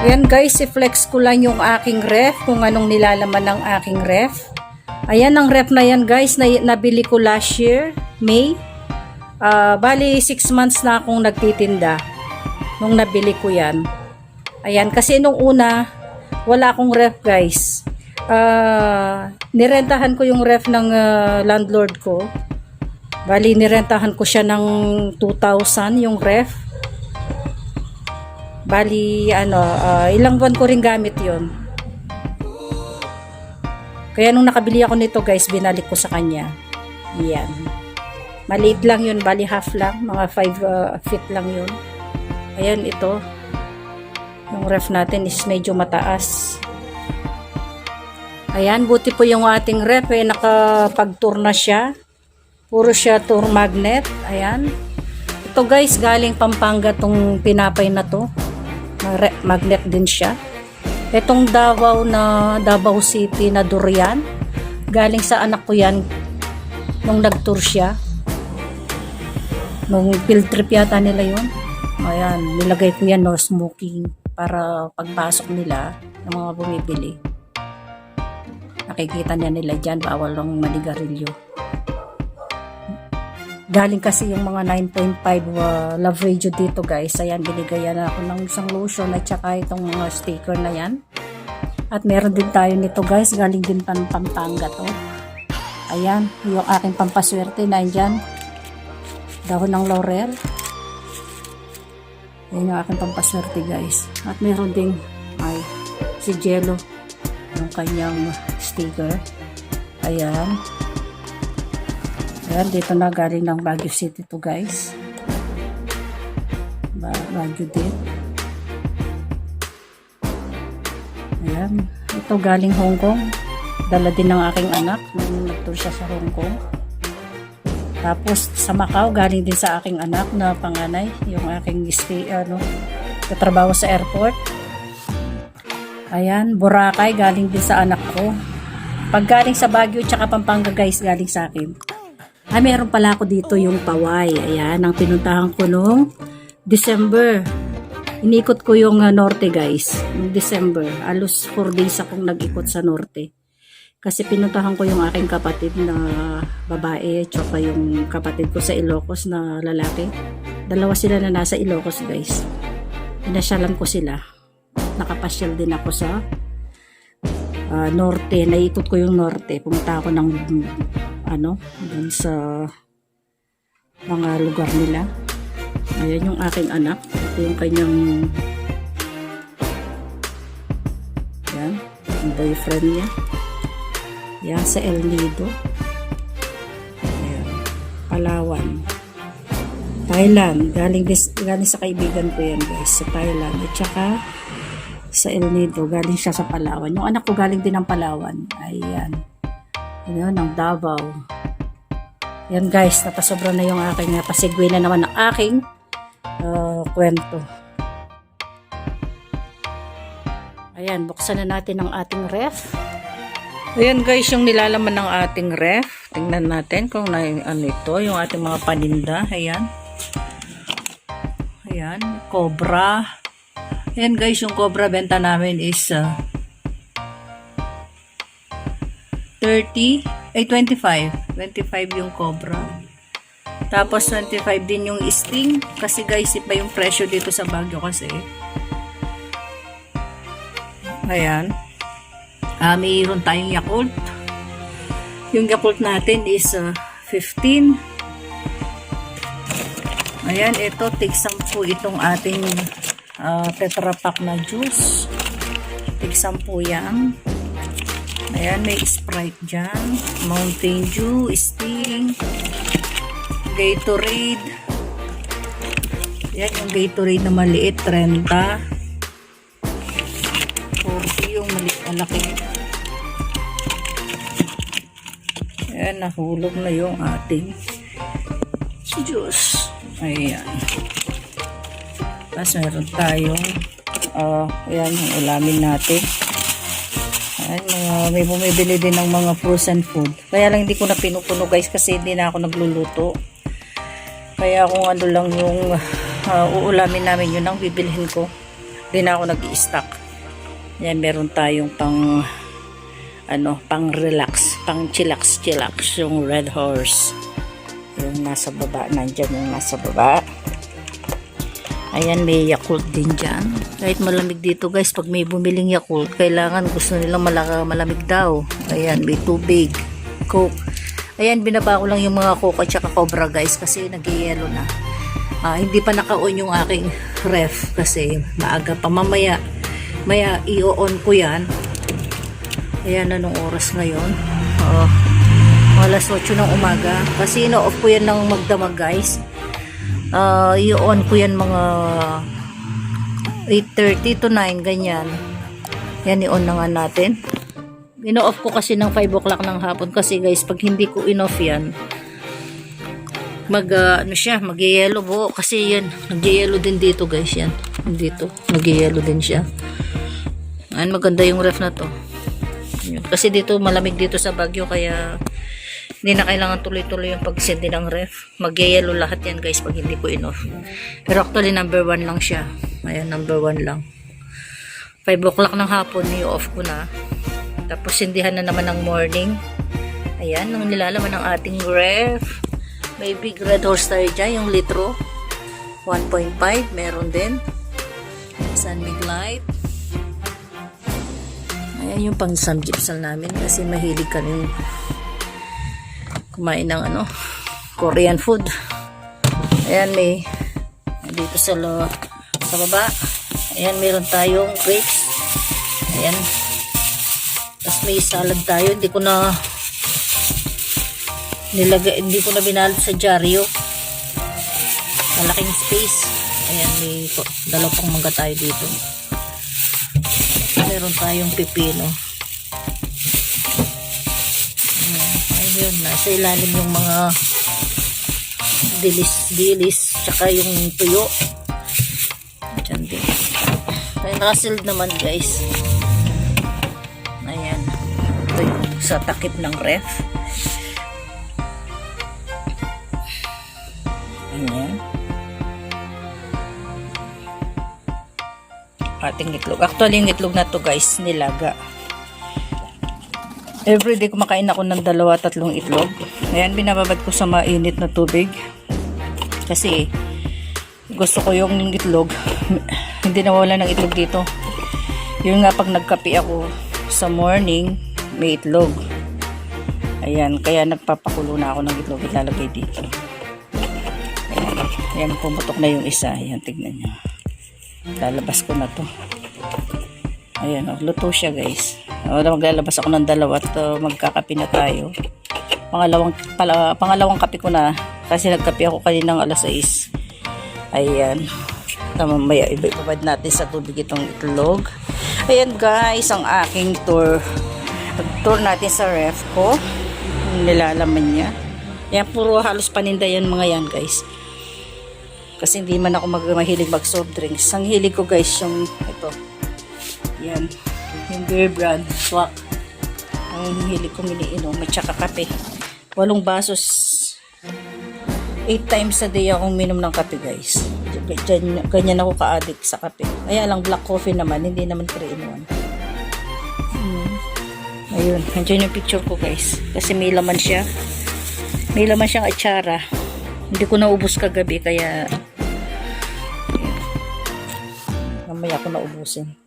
Ayan guys, i-flex ko lang yung aking ref, kung anong nilalaman ng aking ref. Ayan ang ref na yan guys, na nabili ko last year, May. Bali 6 months na akong nagtitinda nung nabili ko yan. Ayan, kasi nung una, wala akong ref guys. Nirentahan ko yung ref ng landlord ko. Bali, nirentahan ko siya ng 2,000 yung ref. Bali, ilang buwan ko rin gamit yon. Kaya nung nakabili ako nito guys, binalik ko sa kanya. Yan. Maliit lang yun, bali half lang. Mga 5 feet lang yun. Ayan, ito. Yung ref natin is medyo mataas. Ayan, buti po yung ating ref. Nakapag-tour na siya. Puro siya tour magnet. Ayan. Ito guys, galing Pampanga tong pinapay na to. Magnet din siya. Itong Davao City na durian, galing sa anak ko yan nung nag-tour siya. Nung field trip yata nila yun. Ayan, nilagay ko yan, no smoking, para pagpasok nila ng mga bumibili. Nakikita nila dyan, bawal lang manigarilyo. Galing kasi yung mga 9.5 love radio dito guys. Ayan, binigayan ako ng isang lotion at saka itong mga sticker na yan. At meron din tayo nito guys, galing din Pampanga to. Ayan, yung aking pampaswerte na dyan. Dahon ng laurel. Ayan yung aking pampaswerte guys. At meron ding si Jello, yung kanyang sticker. Ayan. Ayan, dito na galing ng Baguio City to guys. Baguio din. Ayan. Ito galing Hong Kong. Dala din ng aking anak nung nag-tour siya sa Hong Kong. Tapos sa Macau, galing din sa aking anak na panganay. Yung aking katrabaho sa airport. Ayan, Boracay, galing din sa anak ko. Pag galing sa Baguio tsaka Pampanga guys, galing sa akin. Meron pala ako dito yung Paway. Ayan, ang pinuntahan ko nung December. Inikot ko yung norte guys. Nung December. Alos 4 days akong nag-ikot sa norte. Kasi pinuntahan ko yung aking kapatid na babae. Tsaka yung kapatid ko sa Ilocos na lalaki. Dalawa sila na nasa Ilocos guys. Pinasyalan ko sila. Nakapasyal din ako sa norte. Naikot ko yung norte. Pumunta ako ng dun sa mga lugar nila. Ayan yung aking anak. Ito yung kanyang yung boyfriend niya. Yan sa El Nido. Ayan. Palawan. Thailand. Galing sa kaibigan ko yan guys. Sa Thailand. At saka sa El Nido. Galing siya sa Palawan. Yung anak ko galing din ng Palawan. Ayan. Ayan, ng Davao. Yan guys, napasobra na yung aking, pasigway na naman ng aking kwento. Ayan, buksan na natin ang ating ref. Ayan guys, yung nilalaman ng ating ref. Tingnan natin kung ito, yung ating mga paninda. Ayan. Ayan, Cobra. Ayan guys, yung Cobra benta namin is 25 yung Cobra. Tapos 25 din yung Sting. Kasi guys, iba yung presyo dito sa Baguio kasi. Ayan. Mayroon tayong Yakult. Yung Yakult natin is 15. Ayan, ito tig 10 itong ating Tetra Pak na juice. Tig 10 yan. Ayan, may Sprite dyan. Mountain Dew, Sting, Gatorade. Ayan, yung Gatorade na maliit, 30. 40 yung maliit, malaki. Ayan, nahulog na yung ating juice. Ayan. Tapos meron tayong ayan, yung ulamin natin. May bumibili din ng mga frozen food. Kaya lang hindi ko na pinupuno guys kasi hindi na ako nagluluto. Kaya kung ano lang yung uulamin namin, yun ang bibilhin ko. Di na ako nag-i-stock. Yan, meron tayong pang pang relax, pang chillax yung Red Horse. Yung nasa baba, nandyan yung nasa baba. Ayan, may Yakult din dyan. Kahit malamig dito guys, pag may bumiling Yakult, kailangan gusto nilang malamig daw. Ayan, may tubig, Coke. Ayan, binaba ko lang yung mga Coke at saka Cobra guys kasi nag-yellow na. Hindi pa naka-on yung aking ref kasi maaga pa. Mamaya i-on ko yan. Ayan, anong oras ngayon? Alas 8 ng umaga. Kasi ino-off ko yan ng magdamag guys. I-on ko yan mga 8:30 to 9, ganyan. Yan, i-on na nga natin. Ino-off ko kasi ng 5 o'clock ng hapon. Kasi guys, pag hindi ko in-off yan, mag-yellow po. Kasi yan, nag-yellow din dito guys. Yan, dito, nag-yellow din siya. Ayan, maganda yung ref na to. Kasi dito malamig dito sa Baguio kaya hindi na kailangan tuloy-tuloy yung pagsindi ng ref. Mag-yellow lahat yan guys pag hindi ko in-off. Pero actually number 1 lang siya. Ayan, number 1 lang. 5 o'clock ng hapon i-off ko na. Tapos sindihan na naman ng morning. Ayan, ang nilalaman ng ating ref. May big Red Horse tayo dyan, yung litro 1.5 meron din. Sun Mig Light. Ayan yung pang samgipsal namin kasi mahilig kami kumain ng Korean food. Ayan, may dito sa baba. Ayan, meron tayong grapes. Ayan. Tapos may salad tayo. Hindi ko na binalot sa dyaryo. Malaking space. Ayan, may dalawang mangga tayo dito. Meron tayong pipino. Ayun, nasa ilalim yung mga dilis, tsaka yung tuyo. Diyan din. Ay, nakasealed naman guys. Ayan. Ito yung sa takip ng ref. Ayan. Ating itlog. Actually, yung itlog na to guys, nilaga. Everyday kumakain ako ng 2-3 itlog. Ayan, binababad ko sa mainit na tubig. Kasi, gusto ko yung itlog. Hindi nawala ng itlog dito. Yun nga, pag nagkape ako sa morning, may itlog. Ayan, kaya nagpapakulo na ako ng itlog. Ilalagay dito. Ayan, pumutok na yung isa. Ayan, tignan nyo. Lalabas ko na to. Ayan, luto siya guys. Maglalabas ako ng 2 at magkakape na tayo. Pangalawang kape ko na kasi nagkape ako kaninang alas 6. Ayan. Mamaya ibabad natin sa tubig itong itlog. Ayan guys, ang aking tour. Tour natin sa ref ko. Nilalaman niya. Ayan, puro halos paninda yan mga yan guys. Kasi hindi man ako mahilig mag soft drinks. Ang hilig ko guys yung ito. Yan. Yung Beer Brand. Swak. Ang hilig ko miniinom. At saka kape. 8 basos. 8 times a day akong minom ng kape guys. Ganyan ako ka-addict sa kape. Kaya lang black coffee naman. Hindi naman 3-in-1. Ayun. Nandiyan yung picture ko guys. Kasi may laman siya. May laman siyang atsara. Hindi ko naubos kagabi kaya mamaya ko naubusin.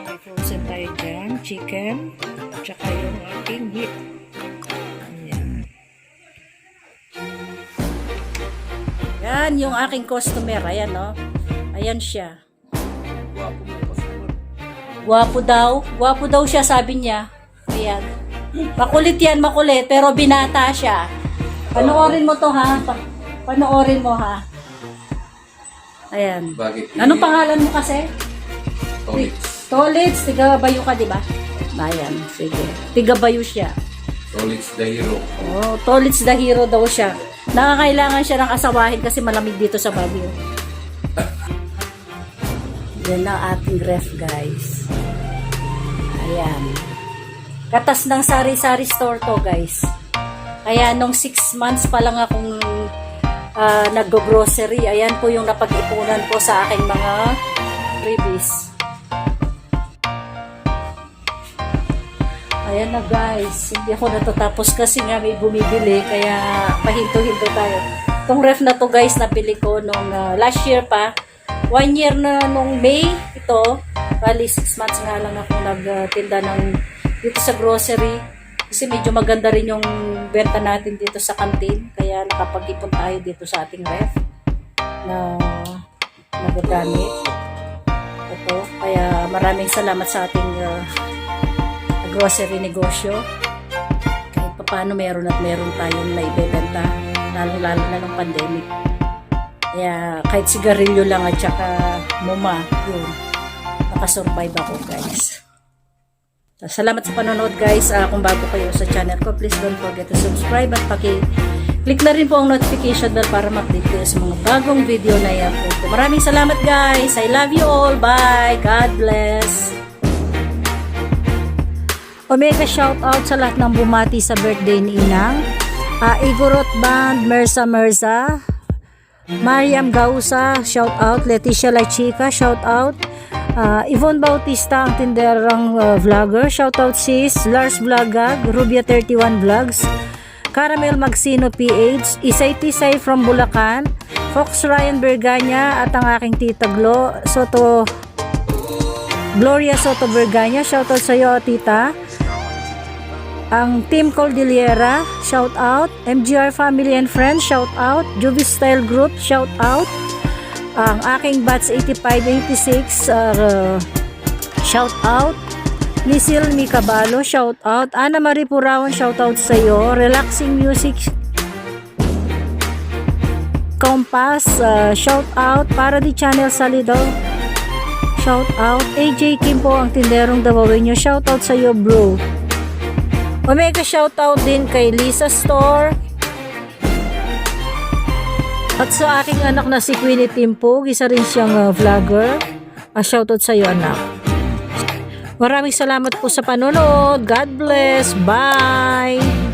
May frozen tayo dyan, chicken, tsaka yung ating meat. Ayan. Yan yung aking customer. Ayan o. Ayan siya. Gwapo daw. Gwapo daw siya, sabi niya. Ayan. Makulit yan, makulit. Pero binata siya. Panoorin mo to ha. Panoorin mo ha. Ayan. Anong pangalan mo kasi? Tolits. Tolits. Tiga-bayo ka, diba? Ayan. Sige. Tiga-bayo siya. Tolits the Hero. Oh, Tolits the Hero daw siya. Nakakailangan siya ng asawahin kasi malamig dito sa Baguio. Yan ang ating ref guys. Ayan. Gatas ng sari-sari store to, guys. Kaya nung 6 months pa lang akong nag-grocery, ayan po yung napag-ipunan ko sa aking mga freebies. Ayan na, guys. Hindi ako natatapos kasi nga may bumibili, kaya pahinto-hinto tayo. Itong ref na to, guys, nabili ko nung last year pa. 1 year na nung May ito. Bali 6 months nga lang ako nagtinda dito sa grocery. Kasi medyo maganda rin yung benta natin dito sa kantin. Kaya nakapag-ipon tayo dito sa ating ref na nagagamit. Ito. Kaya maraming salamat sa ating grocery negosyo. Kahit pa paano meron tayong naibebenta. Lalo-lalo na ng pandemic. Kaya kahit sigarilyo lang at saka muma, yun. Nakasurvive ako, guys. Salamat sa panonood, guys. Kung bago kayo sa channel ko, please don't forget to subscribe at paki-click na rin po ang notification bell para ma-update kayo sa mga bagong video na i-upload ko. Maraming salamat, guys. I love you all. Bye. God bless. Omega shoutout sa lahat ng bumati sa birthday ni Inang. Igorot Band, Merza, Mariam Gausa, shoutout. Leticia La Chica, shoutout. Yvonne Bautista, ang tinderang vlogger, shoutout sis. Lars Vlogag, Rubia 31 Vlogs, Caramel Magsino PH, Isay Tisay from Bulacan, Fox Ryan Berganya, at ang aking tita Gloria Soto Berganya, shoutout sa iyo, tita. Ang Team Cordillera, shoutout. MGR Family and Friends, shoutout. Juvis Style Group, shoutout. Ang aking batch 8586, shoutout. Lisil Mikabalo, shoutout. Ana Marie Purawan, shoutout sa iyo. Relaxing Music Compass, shoutout. Para di Channel Salido, shoutout. AJ Kim po, ang tinderong Davao nyo, shoutout sa iyo, bro. Omega shoutout din kay Lisa Store. At sa aking anak na si Queenie Timpog, isa rin siyang vlogger. Shoutout sa iyo, anak. Maraming salamat po sa panonood. God bless. Bye!